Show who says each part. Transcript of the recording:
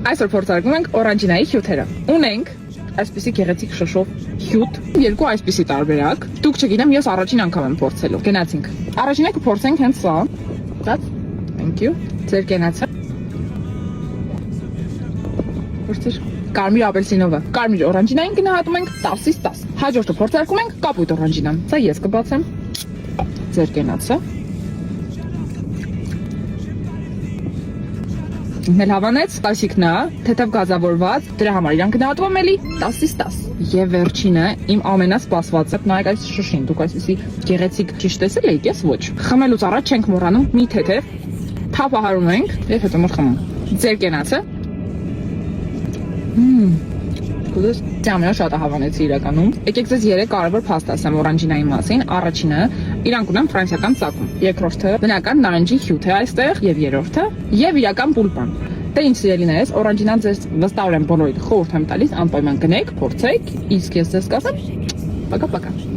Speaker 1: Այսօր փորձարկում ենք օրանջինայի հյութերը։ Ունենք այսպիսի գեղեցիկ շշով հյութ, երկու այսպիսի տարբերակ։ Դուք չգիտեմ, ես առաջին անգամ եմ փորձելու։ Գնացինք։ Առաջինը կփորձենք հենց սա։ That's thank you։ Ձեր կենացը։ Որտե՞ղ կարմիր ապելսինովը։ Կարմիր օրանջինային գնահատում ենք 10-ից 10։ Հաջորդը փորձարկում ենք կապույտ օրանջինան։ Սա ես կբացեմ։ Ձեր կենացը։ Ինքն էլ հավանեց, տասիկն է, թեթև գազավորված, դրա համար իրան գնահատում եմ էլի 10-ից 10։ Եվ վերջինը իմ ամենասպասվածը, նայեք այս շշին, դուք այսպիսի գեղեցիկ ճիշտ տեսել եք, ես ոչ։ Խմելուց առաջ չենք մոռանում մի թեթև, թափահարում ենք եւ հետո մոտ խմում։ Ձեր կենացը։ Կուզես ճամենը շատ է հավանեցի իրականում։ Եկեք ձեզ 3 կարևոր փաստ ասեմ օրանջինայի մասին։ Առաջինը իրանք ունեն ֆրանսիական ծագում, երկրորդը բնական նարնջի հյութ է այստեղ եւ երրորդը եւ իրական պուլպան։ Դե ինչ սիրելիներս, օրանջինան ձեզ վստահորեն բոլորիդ խորհուրդ եմ տալիս անպայման գնեք, փորձեք, իսկ ես ձեզ կասեմ, պակա-պակա։